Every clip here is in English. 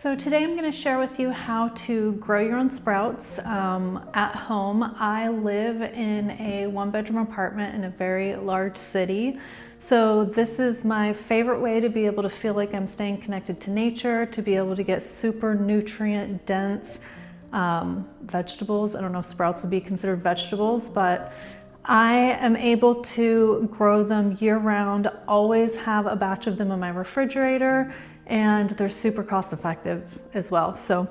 So today I'm going to share with you how to grow your own sprouts at home. I live in a one-bedroom apartment in a very large city. So this is my favorite way to be able to feel like I'm staying connected to nature, to be able to get super nutrient dense vegetables. I don't know if sprouts would be considered vegetables, but I am able to grow them year round, always have a batch of them in my refrigerator, and they're super cost effective as well. So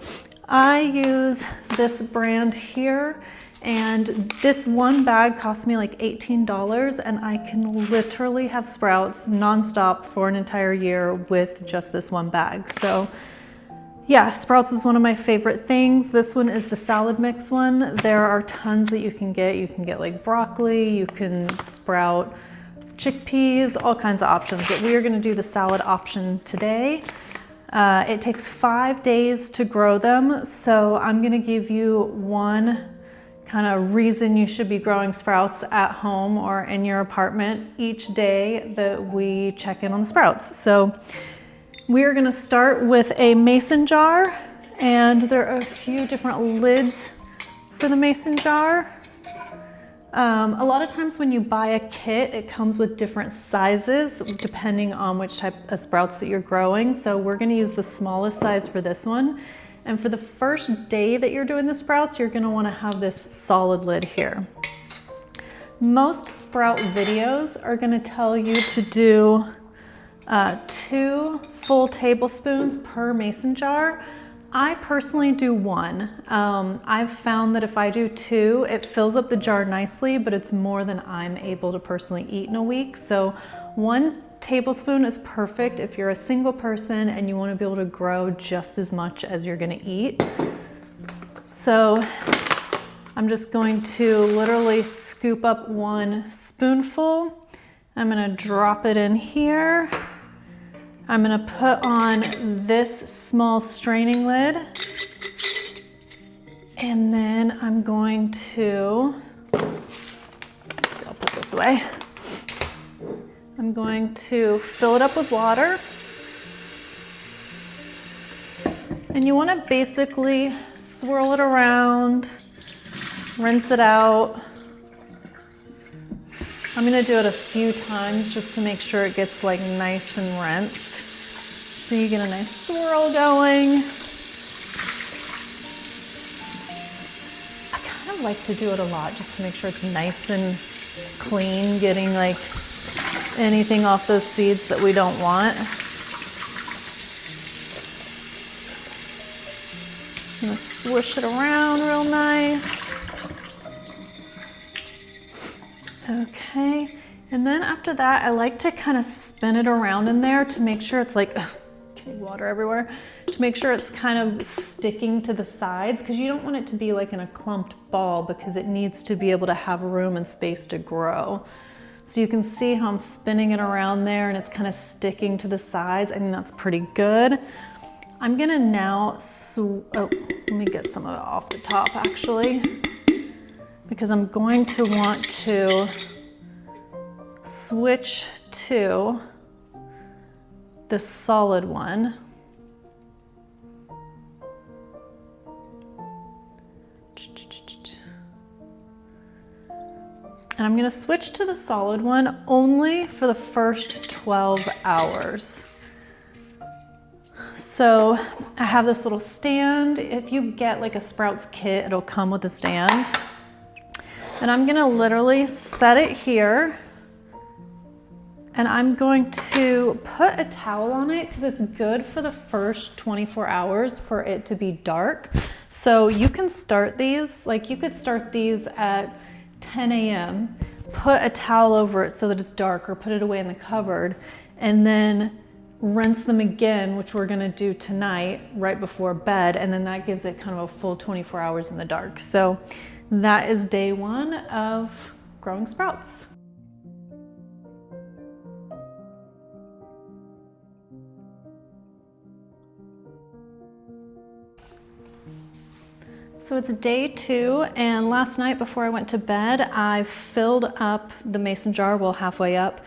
I use this brand here, and this one bag cost me like $18, and I can literally have sprouts nonstop for an entire year with just this one bag. So yeah, sprouts is one of my favorite things. This one is the salad mix one. There are tons that you can get. You can get like broccoli, you can sprout chickpeas, all kinds of options, but we are gonna do the salad option today. It takes 5 days to grow them, so I'm gonna give you one kind of reason you should be growing sprouts at home or in your apartment each day that we check in on the sprouts. So we are gonna start with a mason jar, and there are a few different lids for the mason jar. A lot of times when you buy a kit, it comes with different sizes depending on which type of sprouts that you're growing. So we're gonna use the smallest size for this one. And for the first day that you're doing the sprouts, you're gonna wanna have this solid lid here. Most sprout videos are gonna tell you to do 2 full tablespoons per mason jar. I personally do 1. I've found that if I do 2, it fills up the jar nicely, but it's more than I'm able to personally eat in a week. So 1 tablespoon is perfect if you're a single person and you want to be able to grow just as much as you're going to eat. So I'm just going to literally scoop up 1 spoonful. I'm going to drop it in here. I'm gonna put on this small straining lid, and then I'm going to, let's see, I'll put this away. I'm going to fill it up with water. And you wanna basically swirl it around, rinse it out. I'm gonna do it a few times just to make sure it gets like nice and rinsed. So you get a nice swirl going. I kind of like to do it a lot just to make sure it's nice and clean, getting like anything off those seeds that we don't want. I'm gonna swish it around real nice. Okay, and then after that, I like to kind of spin it around in there to make sure it's like, getting water everywhere, to make sure it's kind of sticking to the sides, because you don't want it to be like in a clumped ball, because it needs to be able to have room and space to grow. So you can see how I'm spinning it around there and it's kind of sticking to the sides. I think that's pretty good. I'm gonna now, let me get some of it off the top actually, because I'm going to want to switch to the solid one. And I'm gonna switch to the solid one only for the first 12 hours. So I have this little stand. If you get like a Sprouts kit, it'll come with a stand. And I'm gonna literally set it here, and I'm going to put a towel on it because it's good for the first 24 hours for it to be dark. So you can start these, like you could start these at 10 a.m., put a towel over it so that it's dark, or put it away in the cupboard, and then rinse them again, which we're gonna do tonight right before bed, and then that gives it kind of a full 24 hours in the dark. So that is day 1 of growing sprouts. So it's day 2, and last night before I went to bed, I filled up the mason jar, well, halfway up,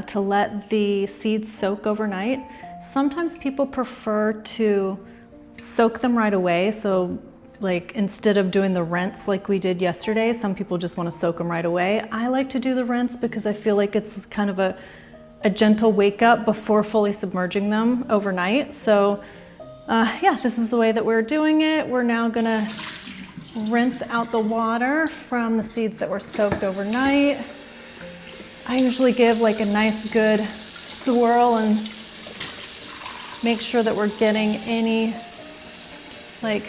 to let the seeds soak overnight. Sometimes people prefer to soak them right away. So like instead of doing the rinse like we did yesterday, some people just want to soak them right away. I like to do the rinse because I feel like it's kind of a gentle wake up before fully submerging them overnight. So yeah, this is the way that we're doing it. We're now gonna rinse out the water from the seeds that were soaked overnight. I usually give like a nice good swirl and make sure that we're getting any, like,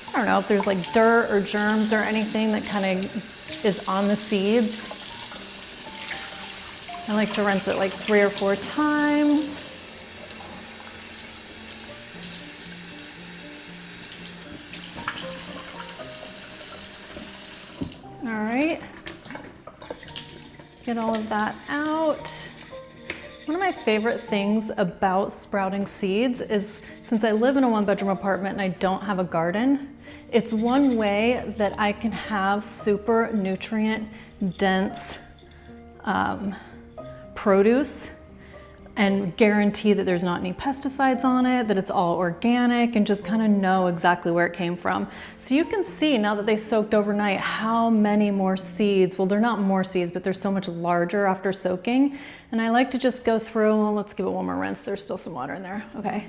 I don't know if there's like dirt or germs or anything that kind of is on the seeds. I like to rinse it like 3 or 4 times. All right, get all of that out. One of my favorite things about sprouting seeds is, since I live in a 1-bedroom apartment and I don't have a garden, it's one way that I can have super nutrient dense produce and guarantee that there's not any pesticides on it, that it's all organic, and just kind of know exactly where it came from. So you can see now that they soaked overnight how many more seeds, well, they're not more seeds, but they're so much larger after soaking. And I like to just go through, well, let's give it one more rinse. There's still some water in there, okay.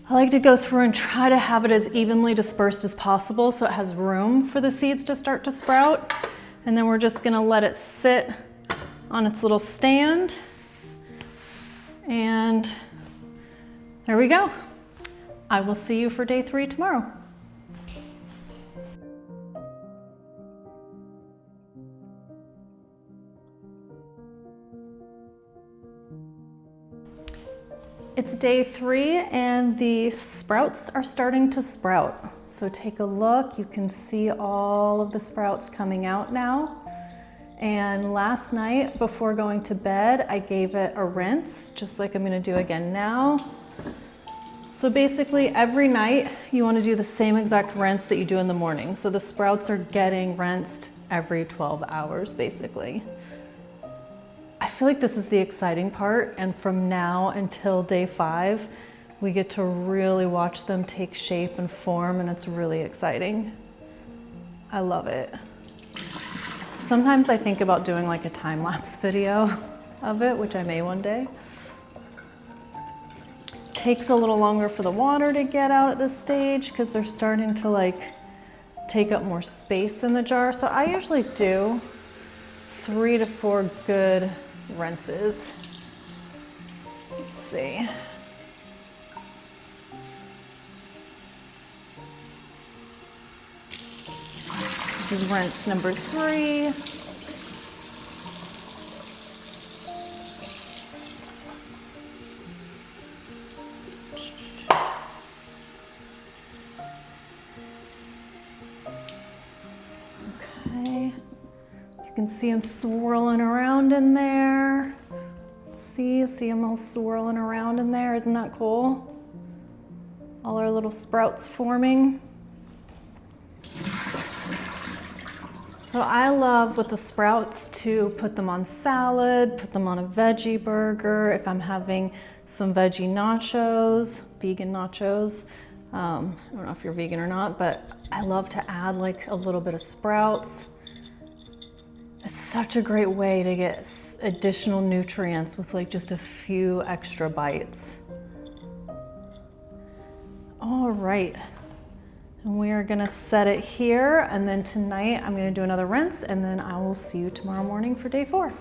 I like to go through and try to have it as evenly dispersed as possible so it has room for the seeds to start to sprout. And then we're just gonna let it sit on its little stand. And there we go. I will see you for day 3 tomorrow. It's day 3 and the sprouts are starting to sprout. So take a look, you can see all of the sprouts coming out now. And last night before going to bed, I gave it a rinse, just like I'm gonna do again now. So basically every night you wanna do the same exact rinse that you do in the morning. So the sprouts are getting rinsed every 12 hours, basically. I feel like this is the exciting part, and from now until day 5, we get to really watch them take shape and form, and it's really exciting. I love it. Sometimes I think about doing like a time-lapse video of it, which I may one day. Takes a little longer for the water to get out at this stage because they're starting to like take up more space in the jar. So I usually do 3 to 4 good rinses. Let's see. This is rinse number 3. Okay, you can see them swirling around in there. See them all swirling around in there. Isn't that cool? All our little sprouts forming. So I love with the sprouts to put them on salad, put them on a veggie burger. If I'm having some veggie nachos, vegan nachos, I don't know if you're vegan or not, but I love to add like a little bit of sprouts. It's such a great way to get additional nutrients with like just a few extra bites. All right. And we are gonna set it here, and then tonight I'm gonna do another rinse, and then I will see you tomorrow morning for day 4.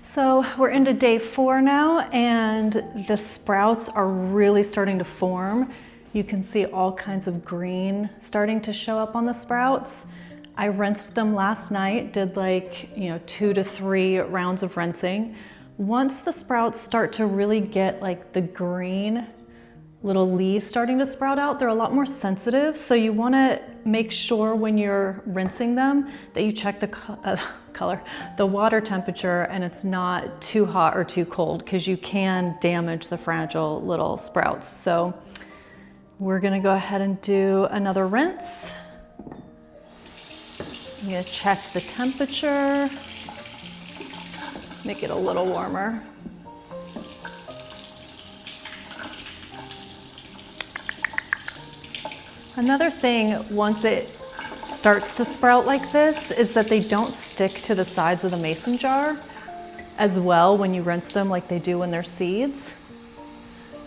So we're into day 4 now, and the sprouts are really starting to form. You can see all kinds of green starting to show up on the sprouts. I rinsed them last night, did like, 2 to 3 rounds of rinsing. Once the sprouts start to really get like the green little leaves starting to sprout out, they're a lot more sensitive. So you wanna make sure when you're rinsing them that you check the water temperature, and it's not too hot or too cold, because you can damage the fragile little sprouts. So we're gonna go ahead and do another rinse. I'm gonna check the temperature, make it a little warmer. Another thing, once it starts to sprout like this, is that they don't stick to the sides of the mason jar as well when you rinse them like they do when they're seeds.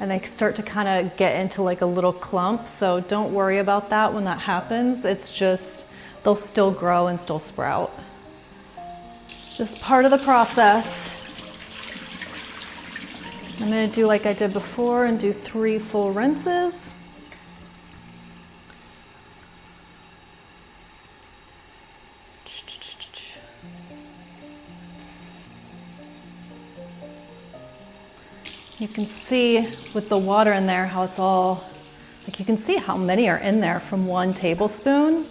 And they start to kind of get into like a little clump, so don't worry about that when that happens. It's just, they'll still grow and still sprout. Just part of the process. I'm gonna do like I did before and do 3 full rinses. You can see with the water in there how it's all, like you can see how many are in there from 1 tablespoon.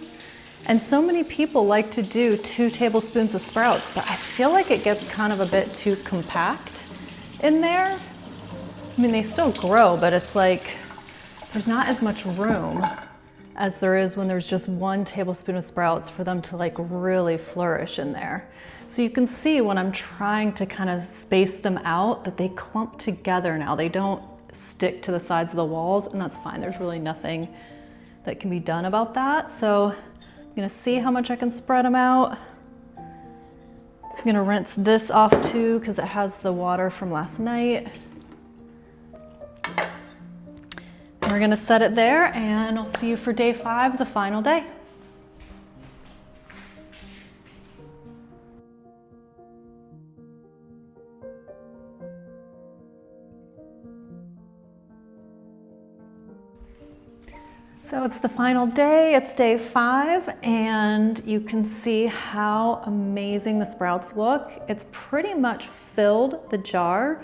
And so many people like to do 2 tablespoons of sprouts, but I feel like it gets kind of a bit too compact in there. I mean, they still grow, but it's like there's not as much room as there is when there's just 1 tablespoon of sprouts for them to like really flourish in there. So you can see when I'm trying to kind of space them out that they clump together now. They don't stick to the sides of the walls, and that's fine. There's really nothing that can be done about that. So I'm gonna see how much I can spread them out. I'm gonna rinse this off too because it has the water from last night. And we're gonna set it there, and I'll see you for day 5, the final day. So it's the final day, it's day 5, and you can see how amazing the sprouts look. It's pretty much filled the jar,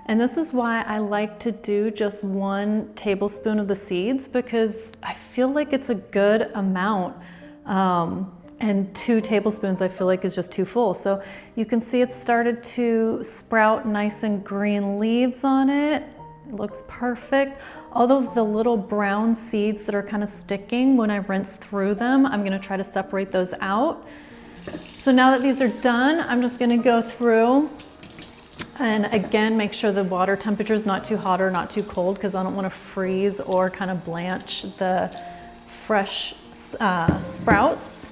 and this is why I like to do just 1 tablespoon of the seeds, because I feel like it's a good amount. And 2 tablespoons I feel like is just too full. So you can see it's started to sprout nice and green leaves on it. It looks perfect. Although the little brown seeds that are kind of sticking when I rinse through them, I'm gonna try to separate those out. So now that these are done, I'm just gonna go through and again, make sure the water temperature is not too hot or not too cold, because I don't wanna freeze or kind of blanch the fresh sprouts.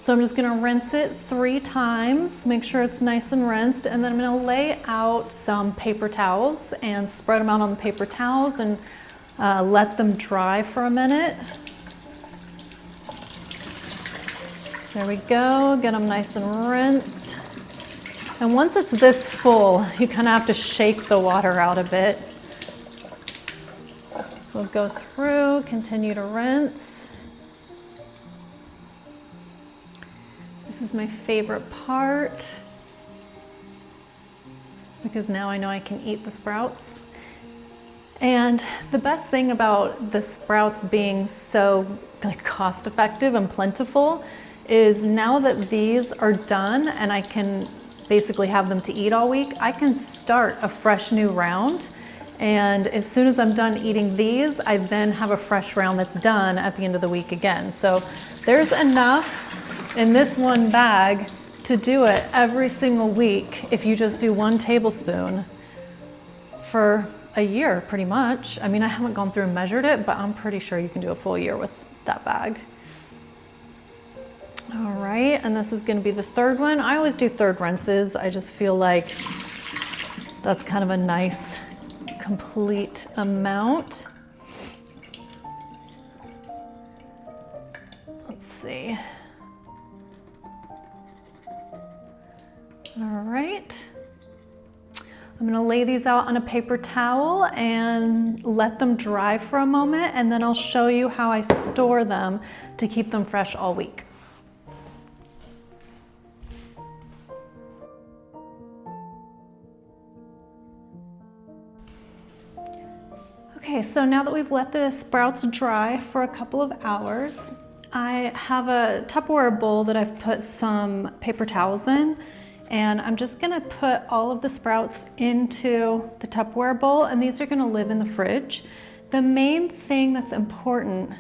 So I'm just gonna rinse it 3 times, make sure it's nice and rinsed, and then I'm gonna lay out some paper towels and spread them out on the paper towels and let them dry for a minute. There we go, get them nice and rinsed. And once it's this full, you kind of have to shake the water out a bit. We'll go through, continue to rinse. This is my favorite part because now I know I can eat the sprouts. And the best thing about the sprouts being so cost effective and plentiful is now that these are done and I can basically have them to eat all week, I can start a fresh new round. And as soon as I'm done eating these, I then have a fresh round that's done at the end of the week again. So there's enough in this 1 bag to do it every single week if you just do 1 tablespoon for a year, pretty much. I mean, I haven't gone through and measured it, but I'm pretty sure you can do a full year with that bag. All right, and this is gonna be the 3rd one. I always do 3rd rinses. I just feel like that's kind of a nice, complete amount. Let's see. All right. I'm gonna lay these out on a paper towel and let them dry for a moment, and then I'll show you how I store them to keep them fresh all week. Okay, so now that we've let the sprouts dry for a couple of hours, I have a Tupperware bowl that I've put some paper towels in. And I'm just gonna put all of the sprouts into the Tupperware bowl, and these are gonna live in the fridge. The main thing that's important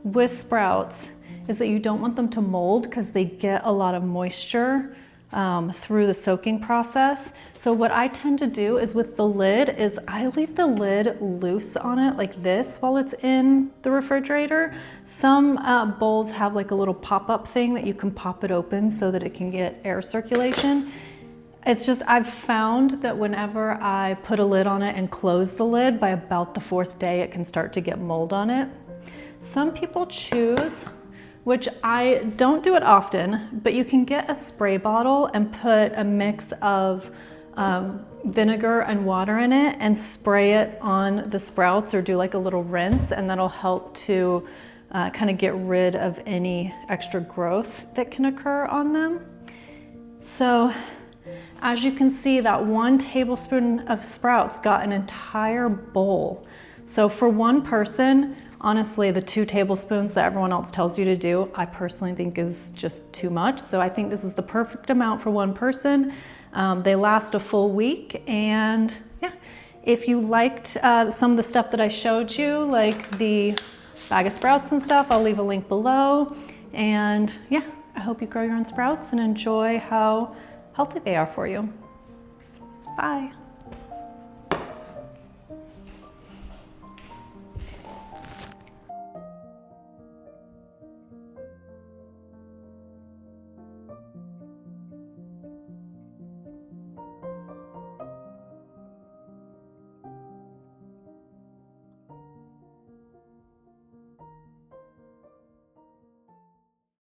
with sprouts is that you don't want them to mold because they get a lot of moisture through the soaking process. So what I tend to do is with the lid is I leave the lid loose on it like this while it's in the refrigerator. Some bowls have like a little pop-up thing that you can pop it open so that it can get air circulation. It's just, I've found that whenever I put a lid on it and close the lid, by about the 4th day, it can start to get mold on it. Some people choose, which I don't do it often, but you can get a spray bottle and put a mix of vinegar and water in it and spray it on the sprouts or do like a little rinse, and that'll help to kind of get rid of any extra growth that can occur on them. So as you can see, that 1 tablespoon of sprouts got an entire bowl. So for one person, honestly, the 2 tablespoons that everyone else tells you to do, I personally think is just too much. So I think this is the perfect amount for one person. They last a full week. And yeah, if you liked some of the stuff that I showed you, like the bag of sprouts and stuff, I'll leave a link below. And yeah, I hope you grow your own sprouts and enjoy how healthy they are for you. Bye.